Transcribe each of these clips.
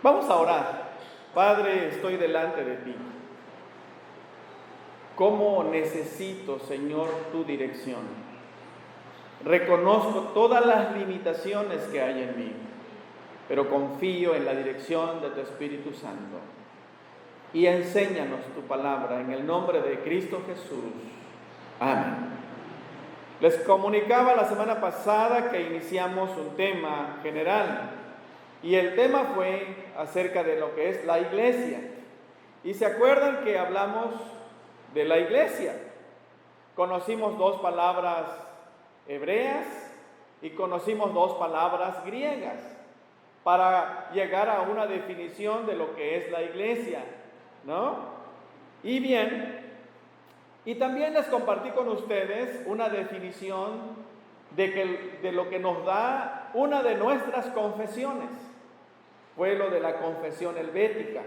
Vamos a orar. Padre, estoy delante de ti. ¿Cómo necesito, Señor, tu dirección? Reconozco todas las limitaciones que hay en mí, pero confío en la dirección de tu Espíritu Santo. Y enséñanos tu palabra en el nombre de Cristo Jesús. Amén. Les comunicaba la semana pasada que iniciamos un tema general. Y el tema fue acerca de lo que es la iglesia. Y se acuerdan que hablamos de la iglesia. Conocimos dos palabras hebreas y conocimos dos palabras griegas para llegar a una definición de lo que es la iglesia, ¿no? Y bien, y también les compartí con ustedes una definición de lo que nos da una de nuestras confesiones. Fue lo de la confesión helvética.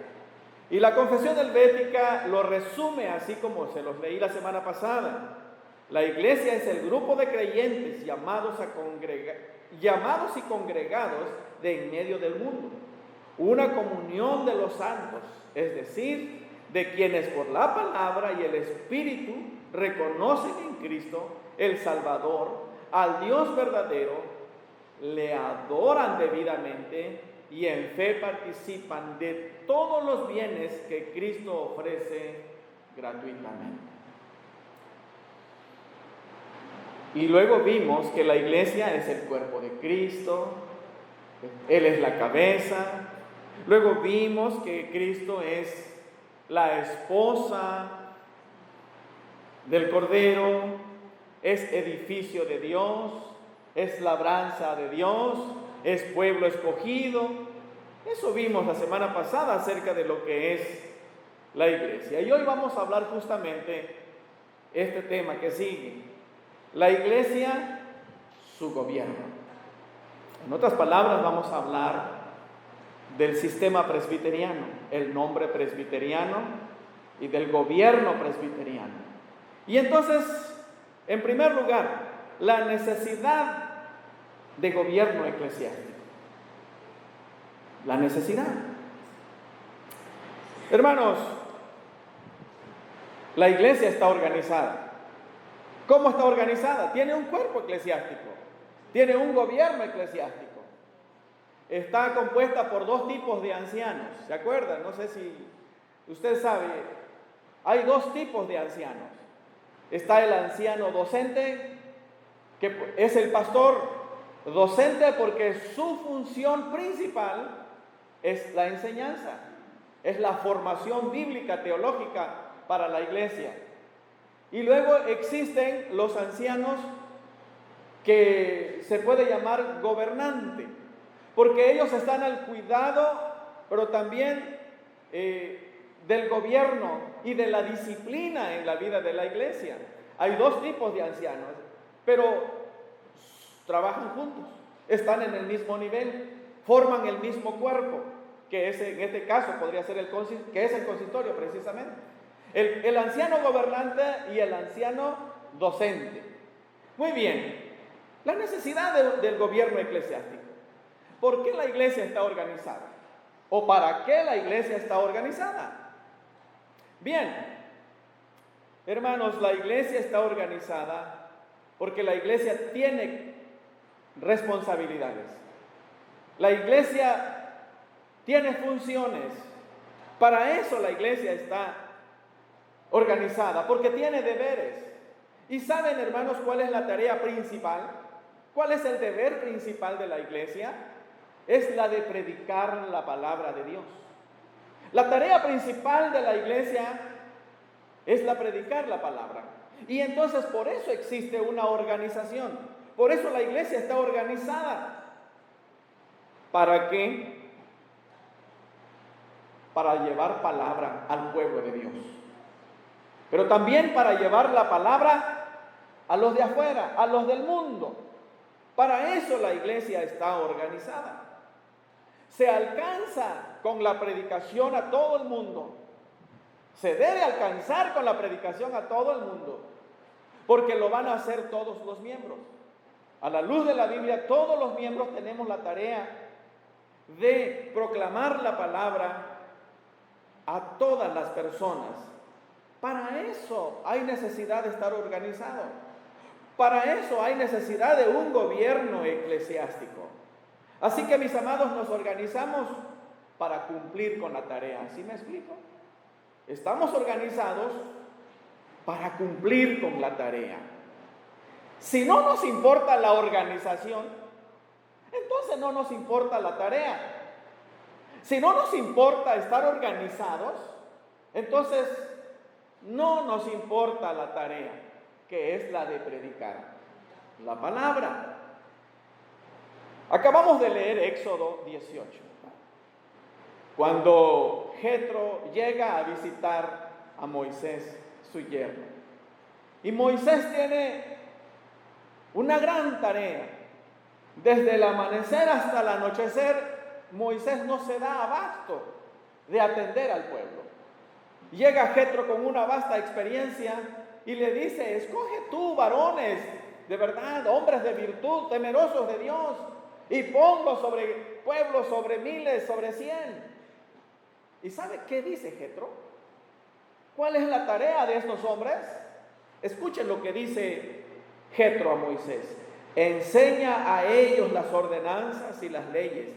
Y la confesión helvética lo resume así como se los leí la semana pasada. La iglesia es el grupo de creyentes llamados y congregados de en medio del mundo. Una comunión de los santos, es decir, de quienes por la palabra y el Espíritu reconocen en Cristo el Salvador, al Dios verdadero, le adoran debidamente y en fe participan de todos los bienes que Cristo ofrece gratuitamente. Y luego vimos que la iglesia es el cuerpo de Cristo, Él es la cabeza. Luego vimos que Cristo es la esposa del Cordero, es edificio de Dios, es labranza de Dios, es pueblo escogido. Eso vimos la semana pasada acerca de lo que es la iglesia. Y hoy vamos a hablar justamente este tema que sigue. La iglesia, su gobierno. En otras palabras, vamos a hablar del sistema presbiteriano, el nombre presbiteriano y del gobierno presbiteriano. Y entonces, en primer lugar, la necesidad de gobierno eclesiástico. La necesidad. Hermanos, la iglesia está organizada. ¿Cómo está organizada? Tiene un cuerpo eclesiástico, tiene un gobierno eclesiástico. Está compuesta por dos tipos de ancianos, ¿se acuerdan? No sé si usted sabe, hay dos tipos de ancianos. Está el anciano docente, que es el pastor docente porque su función principal es la enseñanza, es la formación bíblica, teológica para la iglesia. Y luego existen los ancianos que se puede llamar gobernante, porque ellos están al cuidado, pero también del gobierno y de la disciplina en la vida de la iglesia. Hay dos tipos de ancianos, pero trabajan juntos, están en el mismo nivel, forman el mismo cuerpo, que es, en este caso podría ser el consistorio precisamente. El anciano gobernante y el anciano docente. Muy bien, la necesidad del gobierno eclesiástico. ¿Por qué la iglesia está organizada? ¿O para qué la iglesia está organizada? Bien, hermanos, la iglesia está organizada porque la iglesia tiene responsabilidades. La iglesia tiene funciones. Para eso la iglesia está organizada, porque tiene deberes. ¿Y saben, hermanos, cuál es la tarea principal? ¿Cuál es el deber principal de la iglesia? Es la de predicar la palabra de Dios. La tarea principal de la iglesia es la predicar la palabra. Y entonces por eso existe una organización. Por eso la iglesia está organizada. ¿Para qué? Para llevar palabra al pueblo de Dios. Pero también para llevar la palabra a los de afuera, a los del mundo. Para eso la iglesia está organizada. Se alcanza con la predicación a todo el mundo. Se debe alcanzar con la predicación a todo el mundo, porque lo van a hacer todos los miembros. A la luz de la Biblia, todos los miembros tenemos la tarea de proclamar la palabra a todas las personas. Para eso hay necesidad de estar organizado. Para eso hay necesidad de un gobierno eclesiástico. Así que, mis amados, nos organizamos para cumplir con la tarea. ¿Sí me explico? Estamos organizados para cumplir con la tarea. Si no nos importa la organización, entonces no nos importa la tarea. Si no nos importa estar organizados, entonces no nos importa la tarea, que es la de predicar la palabra. Acabamos de leer Éxodo 18, cuando Jetro llega a visitar a Moisés, su yerno. Y Moisés tiene una gran tarea. Desde el amanecer hasta el anochecer, Moisés no se da abasto de atender al pueblo. Llega Jetro con una vasta experiencia y le dice: escoge tú varones de verdad, hombres de virtud, temerosos de Dios, y ponlos sobre pueblos, sobre miles, sobre 100. ¿Y sabe qué dice Jetro? ¿Cuál es la tarea de estos hombres? Escuchen lo que dice Jetro a Moisés: enseña a ellos las ordenanzas y las leyes,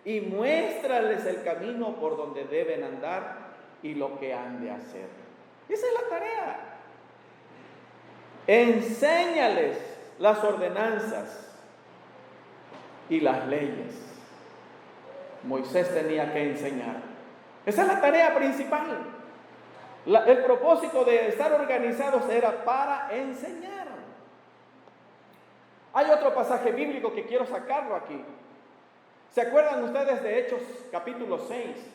y muéstrales el camino por donde deben andar y lo que han de hacer. Esa es la tarea. Enséñales las ordenanzas y las leyes. Moisés tenía que enseñar. Esa es la tarea principal. El propósito de estar organizados era para enseñar. Hay otro pasaje bíblico que quiero sacarlo aquí. ¿Se acuerdan ustedes de Hechos capítulo 6?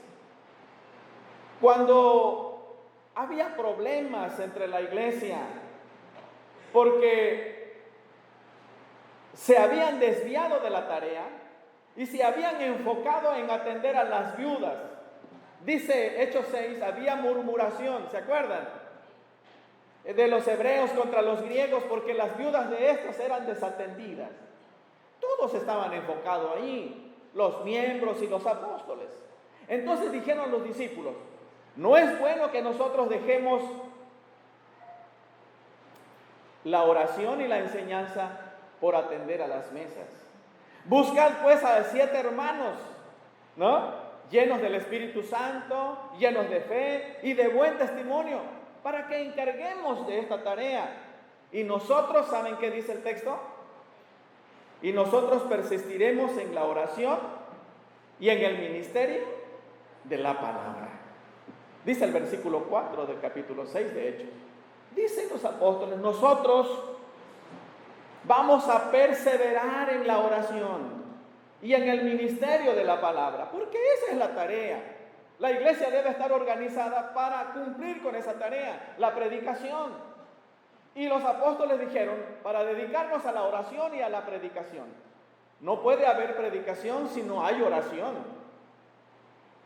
Cuando había problemas entre la iglesia porque se habían desviado de la tarea y se habían enfocado en atender a las viudas. Dice Hechos 6, había murmuración, ¿se acuerdan? De los hebreos contra los griegos, porque las viudas de estos eran desatendidas. Todos estaban enfocados ahí, los miembros y los apóstoles. Entonces dijeron los discípulos: no es bueno que nosotros dejemos la oración y la enseñanza por atender a las mesas. Buscad pues a 7 hermanos, ¿no?, llenos del Espíritu Santo, llenos de fe y de buen testimonio, para que encarguemos de esta tarea. Y nosotros, ¿saben qué dice el texto? Y nosotros persistiremos en la oración y en el ministerio de la palabra. Dice el versículo 4 del capítulo 6 de Hechos. Dicen los apóstoles: nosotros vamos a perseverar en la oración y en el ministerio de la palabra, porque esa es la tarea. La iglesia debe estar organizada para cumplir con esa tarea, la predicación. Y los apóstoles dijeron: para dedicarnos a la oración y a la predicación. No puede haber predicación si no hay oración.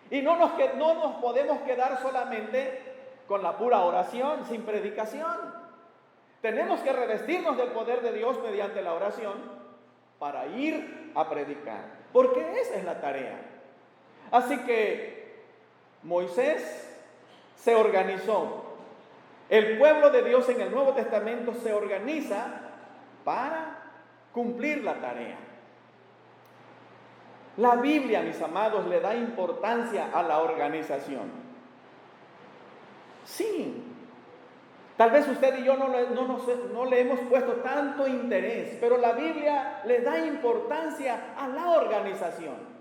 Y no nos podemos quedar solamente con la pura oración, sin predicación. Tenemos que revestirnos del poder de Dios mediante la oración para ir a predicar, porque esa es la tarea. Así que Moisés se organizó. El pueblo de Dios en el Nuevo Testamento se organiza para cumplir la tarea. La Biblia, mis amados, le da importancia a la organización. Sí, tal vez usted y yo no le hemos puesto tanto interés, pero la Biblia le da importancia a la organización.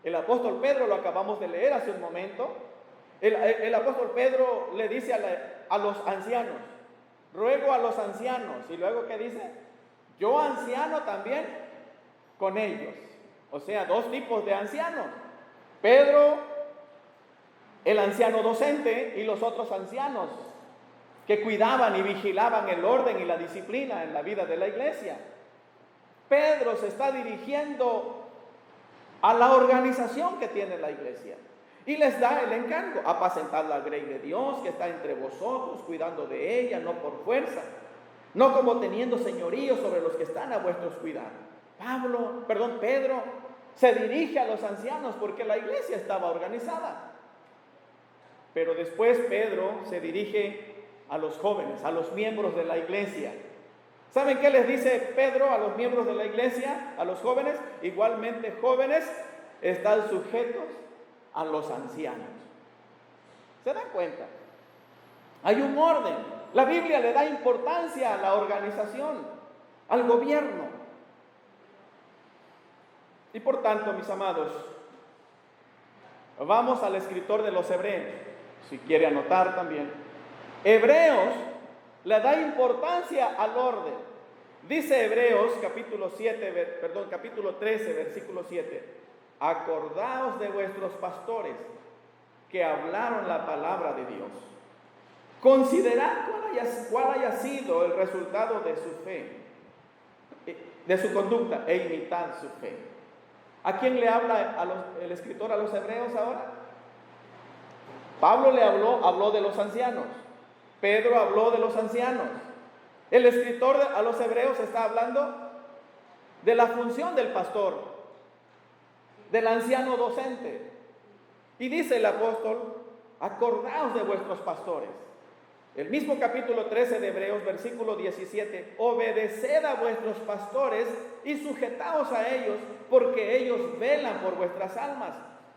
El apóstol Pedro, lo acabamos de leer hace un momento, el apóstol Pedro le dice a los ancianos: ruego a los ancianos, y luego ¿qué dice? Yo anciano también con ellos. O sea, 2 tipos de ancianos: Pedro, el anciano docente, y los otros ancianos que cuidaban y vigilaban el orden y la disciplina en la vida de la iglesia. Pedro se está dirigiendo a la organización que tiene la iglesia y les da el encargo: apacentar la grey de Dios que está entre vosotros, cuidando de ella, no por fuerza, no como teniendo señorío sobre los que están a vuestros cuidados. Pedro se dirige a los ancianos porque la iglesia estaba organizada. Pero después Pedro se dirige a los jóvenes, a los miembros de la iglesia. ¿Saben qué les dice Pedro a los miembros de la iglesia, a los jóvenes? Igualmente, jóvenes, están sujetos a los ancianos. ¿Se dan cuenta? Hay un orden. La Biblia le da importancia a la organización, al gobierno. Y por tanto, mis amados, vamos al escritor de los Hebreos, si quiere anotar también. Hebreos le da importancia al orden. Dice Hebreos capítulo 13, versículo 7. Acordaos de vuestros pastores que hablaron la palabra de Dios. Considerad cuál haya sido el resultado de su fe, de su conducta, e imitad su fe. ¿A quién le habla el escritor a los hebreos ahora? Pablo le habló de los ancianos. Pedro habló de los ancianos. El escritor a los hebreos está hablando de la función del pastor, del anciano docente. Y dice el apóstol, acordaos de vuestros pastores. El mismo capítulo 13 de Hebreos, versículo 17, obedeced a vuestros pastores y sujetaos a ellos, porque ellos velan por vuestras almas,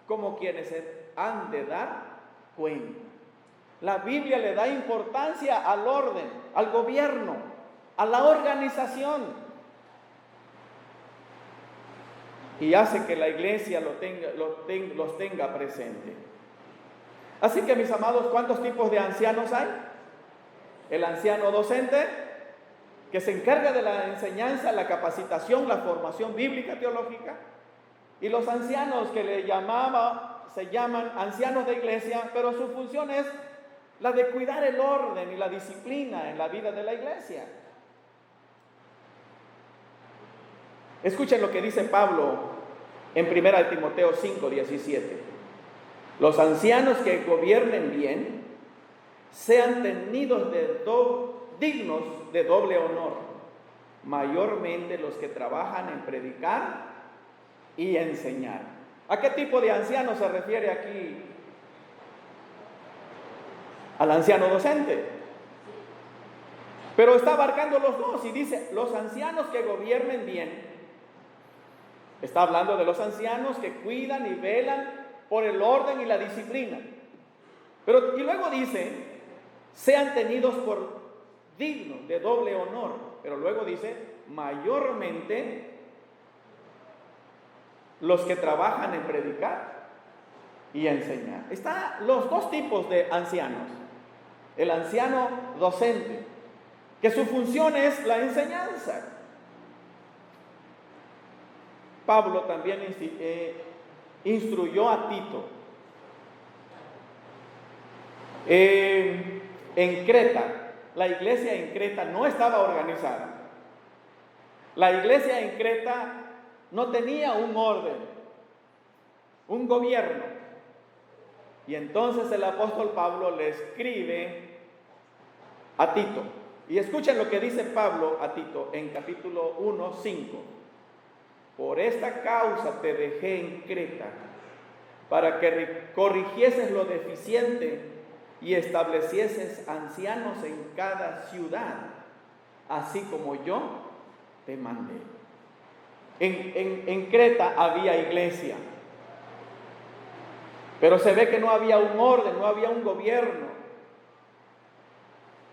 como quienes han de dar cuenta. La Biblia le da importancia al orden, al gobierno, a la organización, y hace que la iglesia los tenga presente. Así que, mis amados, ¿cuántos tipos de ancianos hay? El anciano docente, que se encarga de la enseñanza, la capacitación, la formación bíblica teológica, y los ancianos que se llaman ancianos de iglesia, pero su función es la de cuidar el orden y la disciplina en la vida de la iglesia. Escuchen lo que dice Pablo en 1 Timoteo 5:17. Los ancianos que gobiernen bien sean tenidos dignos de doble honor, mayormente los que trabajan en predicar y enseñar. ¿A qué tipo de anciano se refiere aquí? Al anciano docente. Pero está abarcando los dos y dice, los ancianos que gobiernen bien. Está hablando de los ancianos que cuidan y velan por el orden y la disciplina. Y luego dice, sean tenidos por dignos de doble honor. Pero luego dice, mayormente los que trabajan en predicar y enseñar. Están los dos tipos de ancianos. El anciano docente, que su función es la enseñanza. Pablo también instruyó a Tito en Creta. La iglesia en Creta no estaba organizada. La iglesia en Creta no tenía un orden, un gobierno. Y entonces el apóstol Pablo le escribe a Tito. Y escuchen lo que dice Pablo a Tito en capítulo 1:5. Por esta causa te dejé en Creta, para que corrigieses lo deficiente y establecieses ancianos en cada ciudad, así como yo te mandé. En Creta había iglesia, pero se ve que no había un orden, no había un gobierno.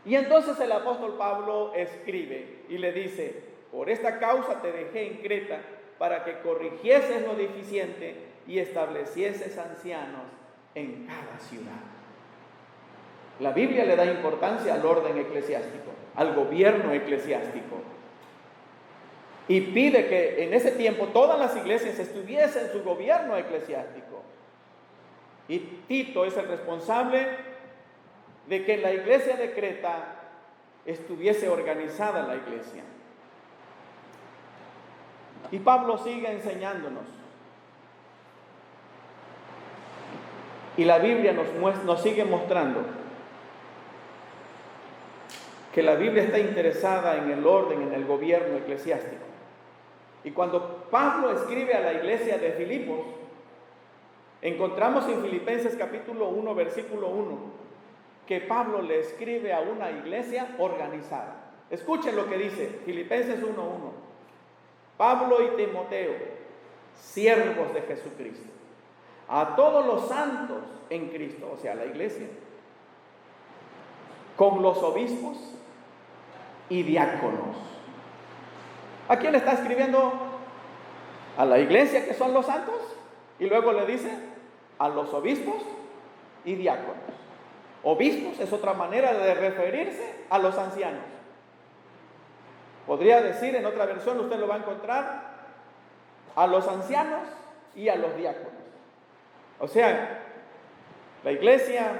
Y entonces el apóstol Pablo escribe y le dice, por esta causa te dejé en Creta, para que corrigieses lo deficiente y establecieses ancianos en cada ciudad. La Biblia le da importancia al orden eclesiástico, al gobierno eclesiástico. Y pide que en ese tiempo todas las iglesias estuviesen en su gobierno eclesiástico. Y Tito es el responsable de que en la iglesia de Creta estuviese organizada la iglesia. Y Pablo sigue enseñándonos. Y la Biblia nos sigue mostrando que la Biblia está interesada en el orden, en el gobierno eclesiástico. Y cuando Pablo escribe a la iglesia de Filipos, encontramos en Filipenses capítulo 1, versículo 1, que Pablo le escribe a una iglesia organizada. Escuchen lo que dice Filipenses 1:1. Pablo y Timoteo, siervos de Jesucristo, a todos los santos en Cristo, o sea, la iglesia, con los obispos y diáconos. ¿A quién le está escribiendo? A la iglesia, que son los santos, y luego le dice a los obispos y diáconos. Obispos es otra manera de referirse a los ancianos. Podría decir, en otra versión usted lo va a encontrar, a los ancianos y a los diáconos. O sea, la iglesia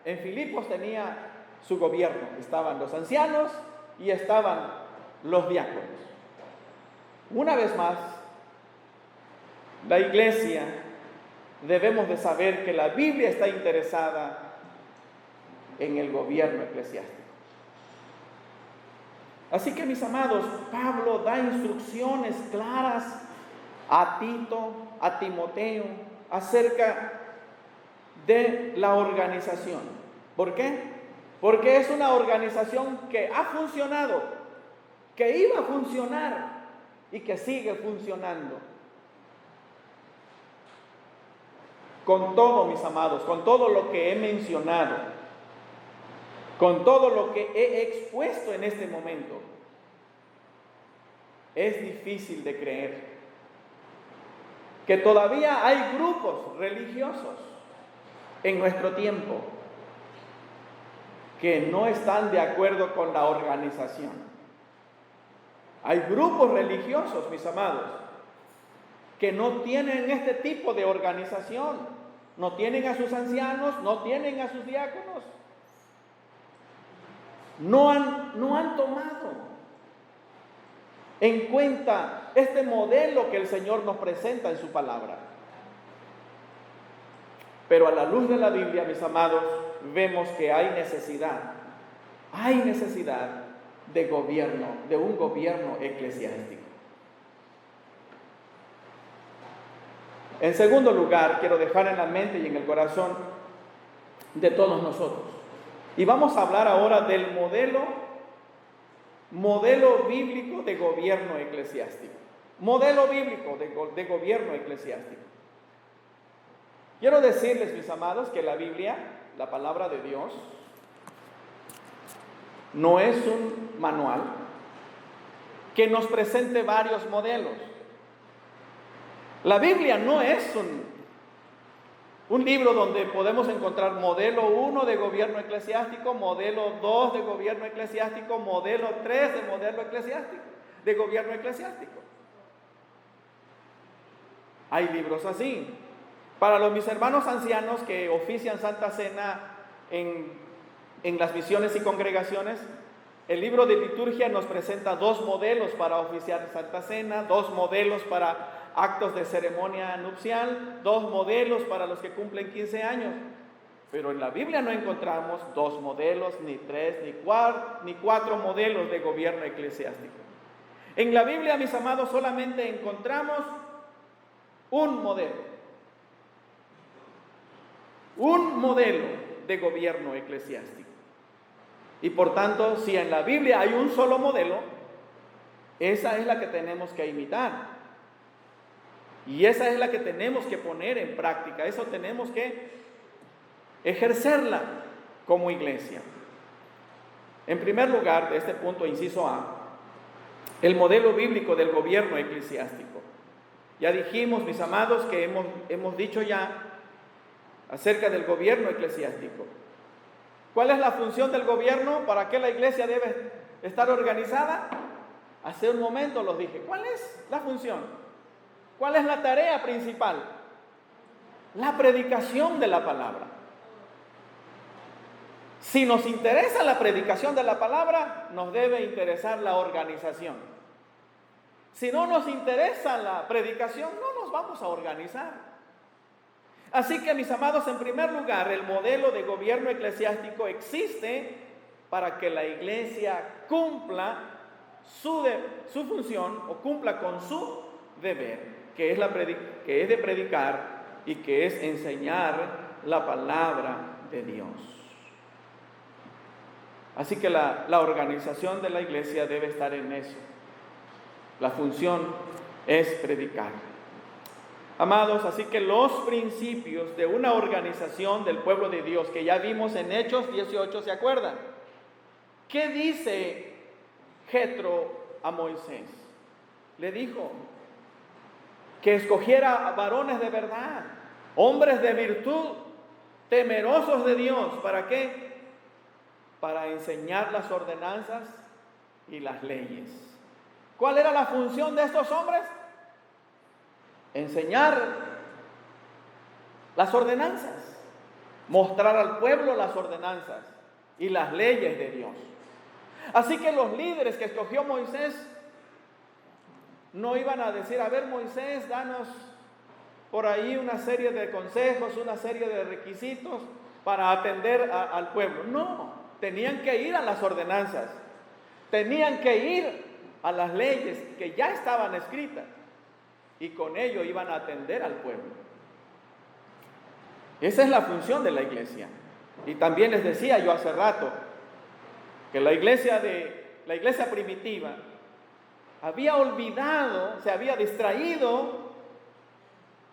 en Filipos tenía su gobierno. Estaban los ancianos y estaban los diáconos. Una vez más, la iglesia debemos de saber que la Biblia está interesada en el gobierno eclesiástico. Así que, mis amados, Pablo da instrucciones claras a Tito, a Timoteo, acerca de la organización. ¿Por qué? Porque es una organización que ha funcionado, que iba a funcionar y que sigue funcionando. Con todo, mis amados, con todo lo que he mencionado, con todo lo que he expuesto en este momento, es difícil de creer que todavía hay grupos religiosos en nuestro tiempo que no están de acuerdo con la organización. Hay grupos religiosos, mis amados, que no tienen este tipo de organización, no tienen a sus ancianos, no tienen a sus diáconos. No han tomado en cuenta este modelo que el Señor nos presenta en su palabra. Pero a la luz de la Biblia, mis amados, vemos que hay necesidad de gobierno, de un gobierno eclesiástico. En segundo lugar, quiero dejar en la mente y en el corazón de todos nosotros. Y vamos a hablar ahora del modelo bíblico de gobierno eclesiástico. Modelo bíblico de gobierno eclesiástico. Quiero decirles, mis amados, que la Biblia, la palabra de Dios, no es un manual que nos presente varios modelos. La Biblia no es un libro donde podemos encontrar modelo 1 de gobierno eclesiástico, modelo 2 de gobierno eclesiástico, modelo 3 de modelo eclesiástico, de gobierno eclesiástico. Hay libros así. Para mis hermanos ancianos que ofician Santa Cena en las misiones y congregaciones, el libro de liturgia nos presenta 2 modelos para oficiar Santa Cena, 2 modelos para actos de ceremonia nupcial, 2 modelos para los que cumplen 15 años. Pero en la Biblia no encontramos 2 modelos, ni 3, ni 4 modelos de gobierno eclesiástico. En la Biblia, mis amados, solamente encontramos un modelo de gobierno eclesiástico. Y por tanto, si en la Biblia hay un solo modelo, esa es la que tenemos que imitar. Y esa es la que tenemos que poner en práctica. Eso tenemos que ejercerla como iglesia. En primer lugar, de este punto, inciso A, el modelo bíblico del gobierno eclesiástico. Ya dijimos, mis amados, que hemos dicho ya acerca del gobierno eclesiástico. ¿Cuál es la función del gobierno? ¿Para qué la iglesia debe estar organizada? Hace un momento los dije. ¿Cuál es la función? ¿Cuál es la tarea principal? La predicación de la palabra. Si nos interesa la predicación de la palabra, nos debe interesar la organización. Si no nos interesa la predicación, no nos vamos a organizar. Así que, mis amados, en primer lugar, el modelo de gobierno eclesiástico existe para que la iglesia cumpla su función o cumpla con su deber, que es de predicar y que es enseñar la palabra de Dios. Así que la organización de la iglesia debe estar en eso. La función es predicar. Amados, así que los principios de una organización del pueblo de Dios, que ya vimos en Hechos 18, ¿se acuerdan? ¿Qué dice Jetro a Moisés? Le dijo que escogiera a varones de verdad, hombres de virtud, temerosos de Dios. ¿Para qué? Para enseñar las ordenanzas y las leyes. ¿Cuál era la función de estos hombres? Enseñar las ordenanzas, mostrar al pueblo las ordenanzas y las leyes de Dios. Así que los líderes que escogió Moisés no iban a decir: a ver, Moisés, danos por ahí una serie de consejos, una serie de requisitos para atender al pueblo. No, tenían que ir a las ordenanzas, tenían que ir a las leyes que ya estaban escritas, y con ello iban a atender al pueblo. Esa es la función de la iglesia. Y también les decía yo hace rato que la iglesia primitiva había olvidado, se había distraído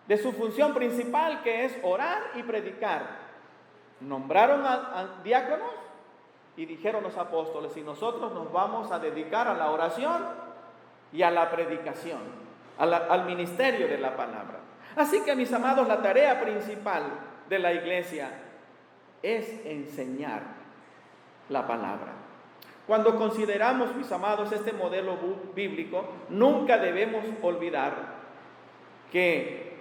de su función principal, que es orar y predicar. Nombraron a diáconos y dijeron los apóstoles: y nosotros nos vamos a dedicar a la oración y a la predicación, al ministerio de la palabra. Así que, mis amados, la tarea principal de la iglesia es enseñar la palabra. Cuando consideramos, mis amados, este modelo bíblico, nunca debemos olvidar que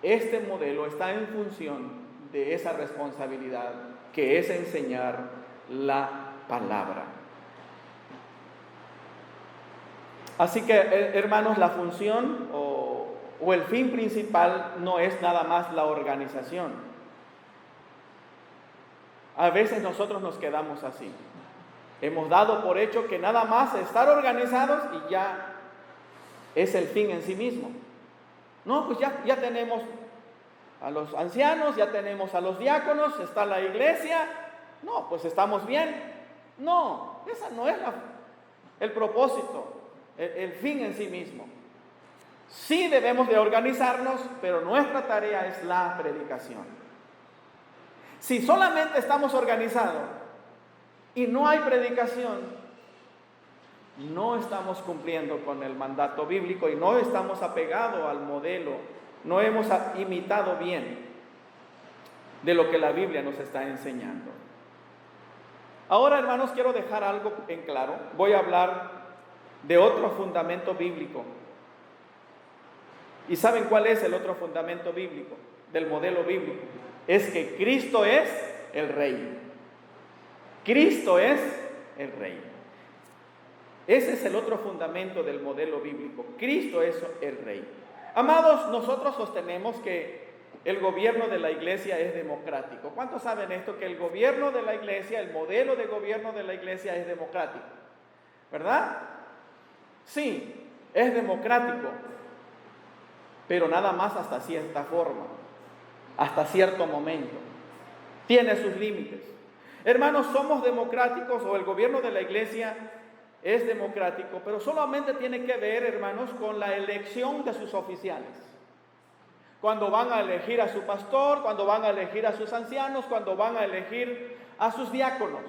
este modelo está en función de esa responsabilidad, que es enseñar la palabra. Así que, hermanos, la función o el fin principal no es nada más la organización. A veces nosotros nos quedamos así. Hemos dado por hecho que nada más estar organizados y ya es el fin en sí mismo. No, pues ya tenemos a los ancianos, ya tenemos a los diáconos, está la iglesia. No, pues estamos bien. No, esa no es el propósito, el fin en sí mismo. Sí debemos de organizarnos, pero nuestra tarea es la predicación. Si solamente estamos organizados y no hay predicación, no estamos cumpliendo con el mandato bíblico y no estamos apegados al modelo, no hemos imitado bien de lo que la Biblia nos está enseñando. Ahora, hermanos, quiero dejar algo en claro. Voy a hablar de otro fundamento bíblico. ¿Y saben cuál es el otro fundamento bíblico del modelo bíblico? Es que Cristo es el Rey. Cristo es el Rey. Ese es el otro fundamento del modelo bíblico. Cristo es el Rey. Amados, nosotros sostenemos que el gobierno de la iglesia es democrático. ¿Cuántos saben esto? Que el gobierno de la iglesia, el modelo de gobierno de la iglesia es democrático, ¿verdad? Sí, es democrático, pero nada más hasta cierta forma, hasta cierto momento. Tiene sus límites. Hermanos, somos democráticos, o el gobierno de la iglesia es democrático, pero solamente tiene que ver, hermanos, con la elección de sus oficiales. Cuando van a elegir a su pastor, cuando van a elegir a sus ancianos, cuando van a elegir a sus diáconos.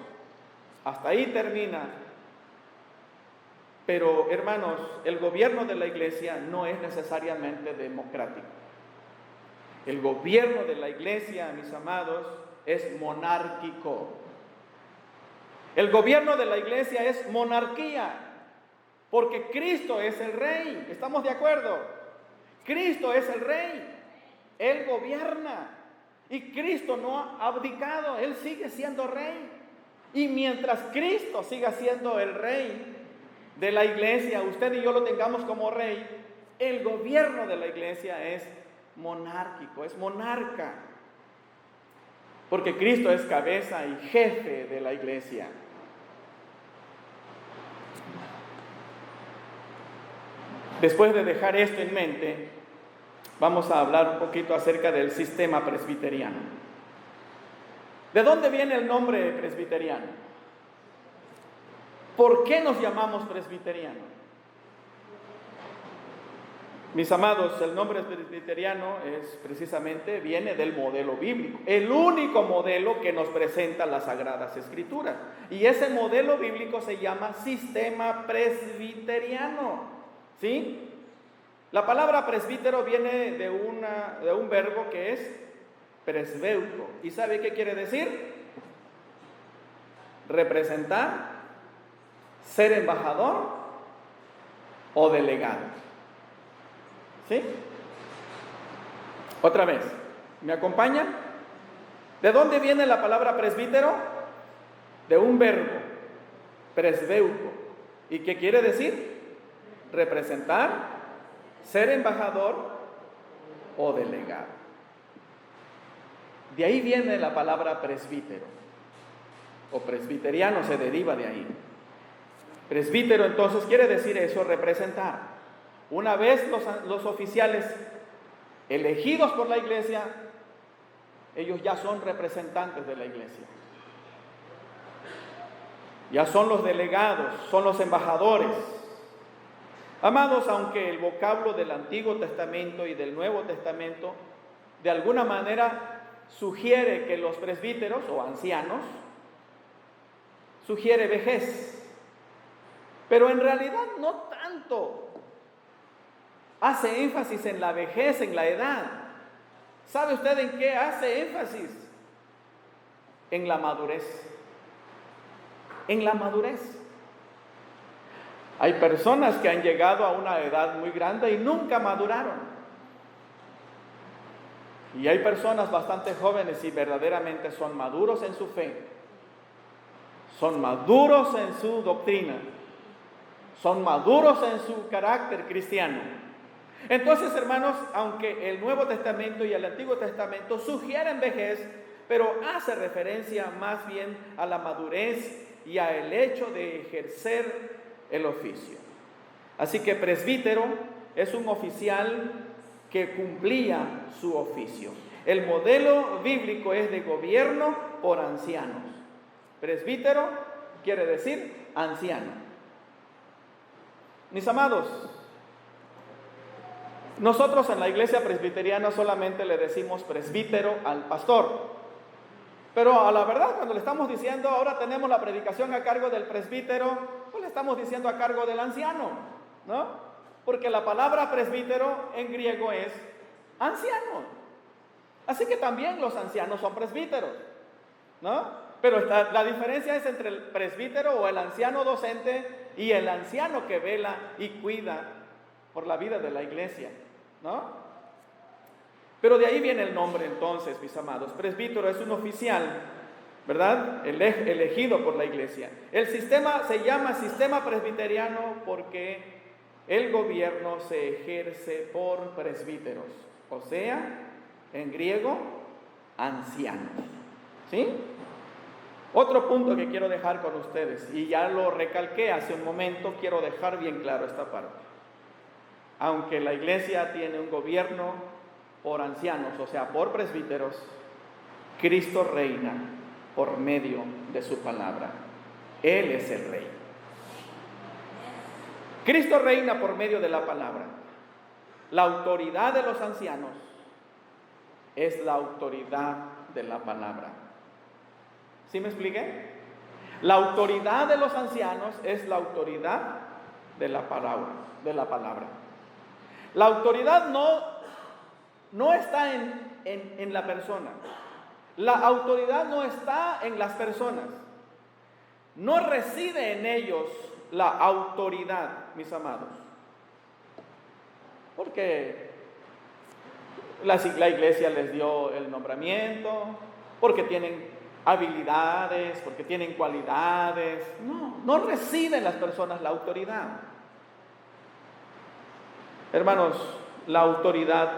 Hasta ahí termina. Pero, hermanos, el gobierno de la iglesia no es necesariamente democrático. El gobierno de la iglesia, mis amados, es monárquico. El gobierno de la iglesia es monarquía, porque Cristo es el Rey. ¿Estamos de acuerdo? Cristo es el Rey. Él gobierna. Y Cristo no ha abdicado. Él sigue siendo Rey. Y mientras Cristo siga siendo el Rey de la iglesia, usted y yo lo tengamos como Rey, el gobierno de la iglesia es monárquico, es monarca. Porque Cristo es cabeza y jefe de la iglesia. Después de dejar esto en mente, vamos a hablar un poquito acerca del sistema presbiteriano. ¿De dónde viene el nombre presbiteriano? ¿Por qué nos llamamos presbiterianos? Mis amados, el nombre presbiteriano viene del modelo bíblico, el único modelo que nos presenta las Sagradas Escrituras. Y ese modelo bíblico se llama sistema presbiteriano, ¿sí? La palabra presbítero viene de un verbo que es presbeuto. ¿Y sabe qué quiere decir? Representar, ser embajador o delegado. ¿Sí? Otra vez, ¿me acompañan? ¿De dónde viene la palabra presbítero? De un verbo, presbeuto. ¿Y qué quiere decir? Representar, ser embajador o delegado. De ahí viene la palabra presbítero, o presbiteriano se deriva de ahí. Presbítero entonces quiere decir eso, representar. Una vez los oficiales elegidos por la iglesia, ellos ya son representantes de la iglesia. Ya son los delegados, son los embajadores. Amados, aunque el vocablo del Antiguo Testamento y del Nuevo Testamento de alguna manera sugiere que los presbíteros o ancianos sugiere vejez, pero en realidad no tanto. Hace énfasis en la vejez, en la edad. ¿Sabe usted en qué hace énfasis? En la madurez. En la madurez. Hay personas que han llegado a una edad muy grande y nunca maduraron. Y hay personas bastante jóvenes y verdaderamente son maduros en su fe. Son maduros en su doctrina. Son maduros en su carácter cristiano. Entonces, hermanos, aunque el Nuevo Testamento y el Antiguo Testamento sugieren vejez, pero hace referencia más bien a la madurez y al hecho de ejercer el oficio. Así que presbítero es un oficial que cumplía su oficio. El modelo bíblico es de gobierno por ancianos. Presbítero quiere decir anciano. Mis amados, nosotros en la iglesia presbiteriana solamente le decimos presbítero al pastor. Pero a la verdad, cuando le estamos diciendo ahora tenemos la predicación a cargo del presbítero, pues le estamos diciendo a cargo del anciano, ¿no? Porque la palabra presbítero en griego es anciano. Así que también los ancianos son presbíteros, ¿no? Pero la diferencia es entre el presbítero o el anciano docente y el anciano que vela y cuida por la vida de la iglesia, ¿no? Pero de ahí viene el nombre entonces, mis amados. Presbítero es un oficial, ¿verdad? Elegido por la iglesia. El sistema se llama sistema presbiteriano porque el gobierno se ejerce por presbíteros, o sea, en griego, ancianos. ¿Sí? Otro punto que quiero dejar con ustedes, y ya lo recalqué hace un momento, quiero dejar bien claro esta parte. Aunque la iglesia tiene un gobierno por ancianos, o sea, por presbíteros, Cristo reina por medio de su palabra. Él es el rey. Cristo reina por medio de la palabra. La autoridad de los ancianos es la autoridad de la palabra. ¿Sí me expliqué? La autoridad de los ancianos es la autoridad de la palabra. La autoridad no está en la persona. La autoridad no está en las personas. No reside en ellos la autoridad, mis amados. Porque la iglesia les dio el nombramiento, porque tienen habilidades, porque tienen cualidades. No reside en las personas la autoridad. Hermanos, la autoridad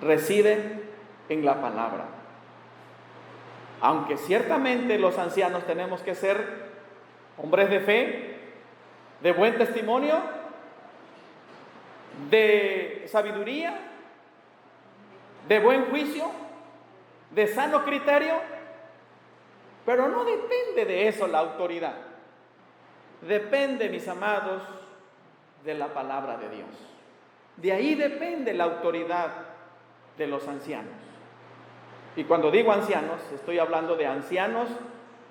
reside en la palabra. Aunque ciertamente los ancianos tenemos que ser hombres de fe, de buen testimonio, de sabiduría, de buen juicio, de sano criterio, pero no depende de eso la autoridad. Depende, mis amados, de la palabra de Dios. De ahí depende la autoridad de los ancianos. Y cuando digo ancianos, estoy hablando de ancianos,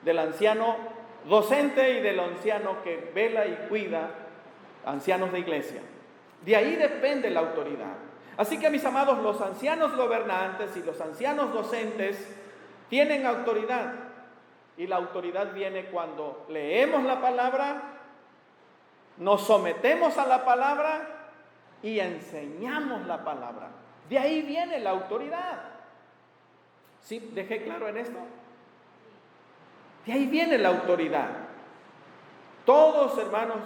del anciano docente y del anciano que vela y cuida, ancianos de iglesia. De ahí depende la autoridad. Así que, mis amados, los ancianos gobernantes y los ancianos docentes tienen autoridad. Y la autoridad viene cuando leemos la palabra, nos sometemos a la palabra y enseñamos la palabra. De ahí viene la autoridad. ¿Sí? ¿Dejé claro en esto? De ahí viene la autoridad. Todos, hermanos,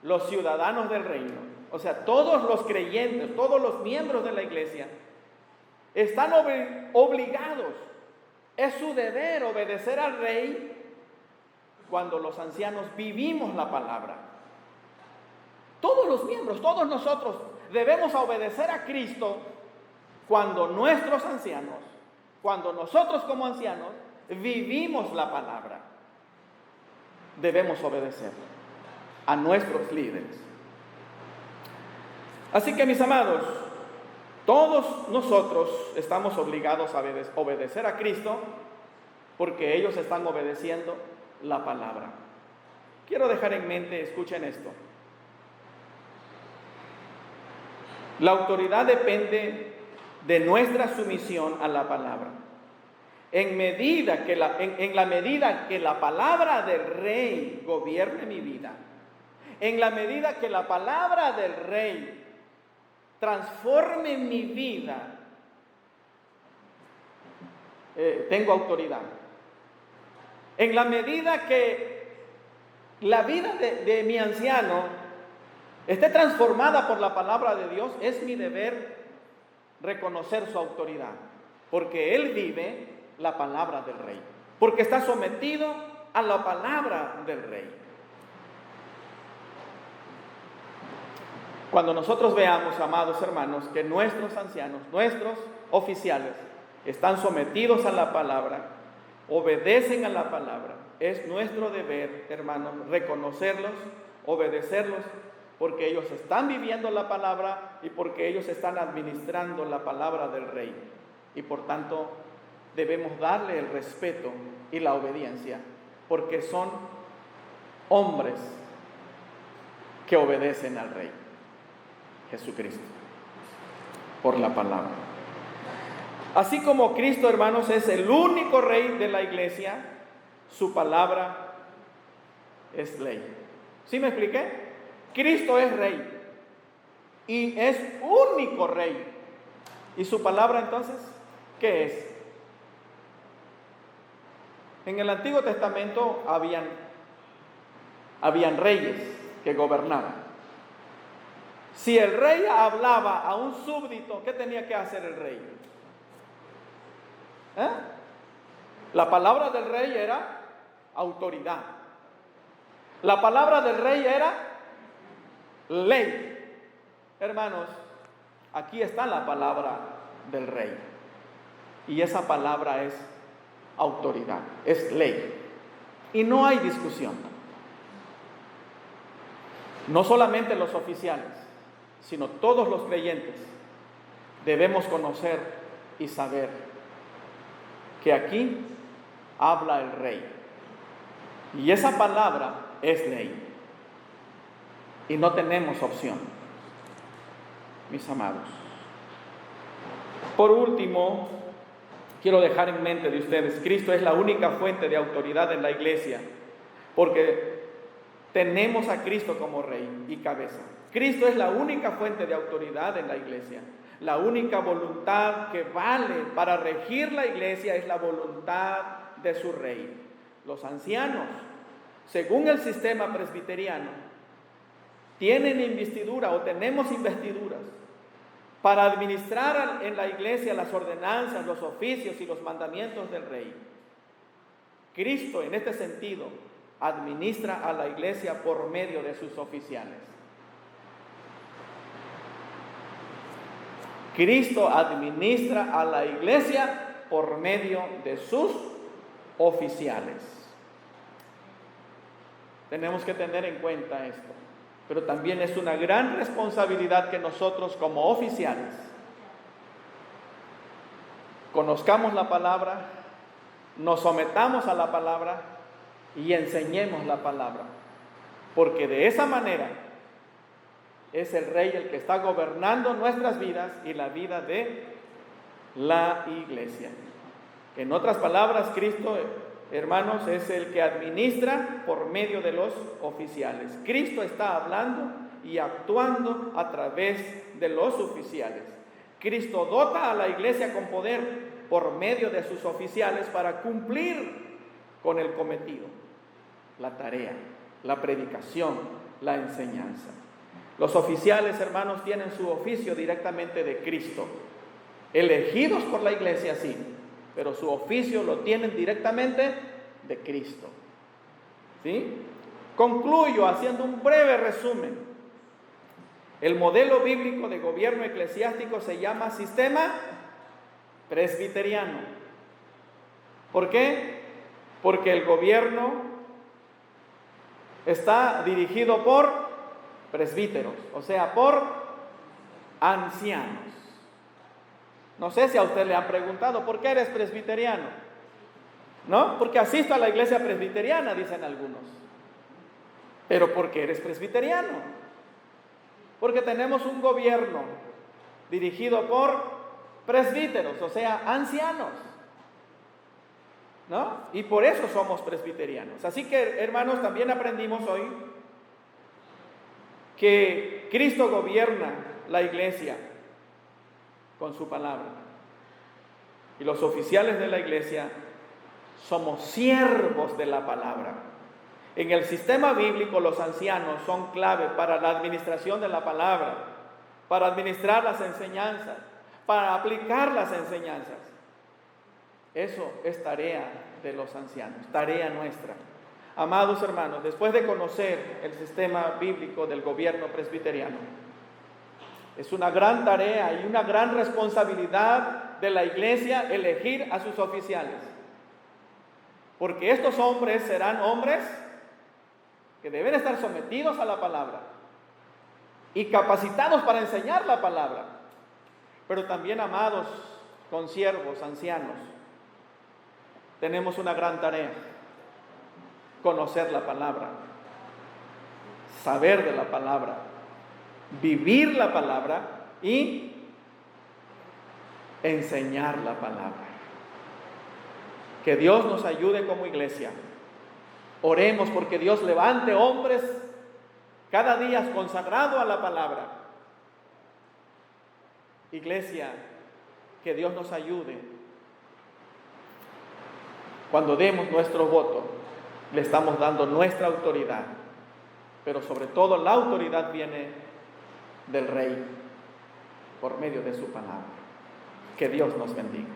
los ciudadanos del reino, o sea, todos los creyentes, todos los miembros de la iglesia, están obligados. Es su deber obedecer al rey cuando los ancianos vivimos la palabra. Todos los miembros, todos nosotros debemos obedecer a Cristo cuando nuestros ancianos, cuando nosotros como ancianos vivimos la palabra. Debemos obedecer a nuestros líderes. Así que, mis amados, todos nosotros estamos obligados a obedecer a Cristo porque ellos están obedeciendo la palabra. Quiero dejar en mente, escuchen esto. La autoridad depende de nuestra sumisión a la palabra. En la medida que la palabra del rey gobierne mi vida, en la medida que la palabra del rey transforme mi vida, tengo autoridad. En la medida que la vida de mi anciano esté transformada por la palabra de Dios, es mi deber reconocer su autoridad, porque él vive la palabra del rey, porque está sometido a la palabra del rey. Cuando nosotros veamos, amados hermanos, que nuestros ancianos, nuestros oficiales, están sometidos a la palabra, obedecen a la palabra, es nuestro deber, hermanos, reconocerlos, obedecerlos, porque ellos están viviendo la palabra y porque ellos están administrando la palabra del rey. Y por tanto, debemos darle el respeto y la obediencia, porque son hombres que obedecen al rey Jesucristo por la palabra. Así como Cristo, hermanos, es el único rey de la iglesia, su palabra es ley. ¿Sí me expliqué? Cristo es rey y es único rey. ¿Y su palabra entonces qué es? En el Antiguo Testamento habían reyes que gobernaban. Si el rey hablaba a un súbdito, ¿qué tenía que hacer el rey? La palabra del rey era autoridad. La palabra del rey era ley. Hermanos, aquí está la palabra del rey. Y esa palabra es autoridad, es ley. Y no hay discusión. No solamente los oficiales, sino todos los creyentes debemos conocer y saber que aquí habla el rey. Y esa palabra es ley. Y no tenemos opción, mis amados. Por último, quiero dejar en mente de ustedes, Cristo es la única fuente de autoridad en la iglesia, porque tenemos a Cristo como rey y cabeza. Cristo es la única fuente de autoridad en la iglesia. La única voluntad que vale para regir la iglesia es la voluntad de su rey. Los ancianos, según el sistema presbiteriano, tienen investidura o tenemos investiduras para administrar en la iglesia las ordenanzas, los oficios y los mandamientos del rey. Cristo, en este sentido, administra a la iglesia por medio de sus oficiales. Cristo administra a la iglesia por medio de sus oficiales. Tenemos que tener en cuenta esto, pero también es una gran responsabilidad que nosotros como oficiales conozcamos la palabra, nos sometamos a la palabra y enseñemos la palabra, porque de esa manera es el Rey el que está gobernando nuestras vidas y la vida de la iglesia. En otras palabras, Cristo, hermanos, es el que administra por medio de los oficiales. Cristo está hablando y actuando a través de los oficiales. Cristo dota a la iglesia con poder por medio de sus oficiales para cumplir con el cometido, la tarea, la predicación, la enseñanza. Los oficiales, hermanos, tienen su oficio directamente de Cristo, elegidos por la iglesia, sí, pero su oficio lo tienen directamente de Cristo. ¿Sí? Concluyo haciendo un breve resumen. El modelo bíblico de gobierno eclesiástico se llama sistema presbiteriano. ¿Por qué? Porque el gobierno está dirigido por presbíteros, o sea, por ancianos. No sé si a usted le han preguntado, ¿por qué eres presbiteriano? ¿No? Porque asisto a la iglesia presbiteriana, dicen algunos. ¿Pero por qué eres presbiteriano? Porque tenemos un gobierno dirigido por presbíteros, o sea, ancianos, ¿no? Y por eso somos presbiterianos. Así que, hermanos, también aprendimos hoy que Cristo gobierna la iglesia con su palabra. Y los oficiales de la iglesia somos siervos de la palabra. En el sistema bíblico, los ancianos son clave para la administración de la palabra, para administrar las enseñanzas, para aplicar las enseñanzas. Eso es tarea de los ancianos, tarea nuestra. Amados hermanos, después de conocer el sistema bíblico del gobierno presbiteriano, es una gran tarea y una gran responsabilidad de la iglesia elegir a sus oficiales. Porque estos hombres serán hombres que deben estar sometidos a la palabra y capacitados para enseñar la palabra. Pero también, amados consiervos, ancianos, tenemos una gran tarea: conocer la palabra, saber de la palabra, vivir la palabra y enseñar la palabra. Que Dios nos ayude como iglesia. Oremos porque Dios levante hombres cada día consagrados a la palabra. Iglesia, que Dios nos ayude. Cuando demos nuestro voto, le estamos dando nuestra autoridad, pero sobre todo la autoridad viene del Rey por medio de su palabra. Que Dios nos bendiga.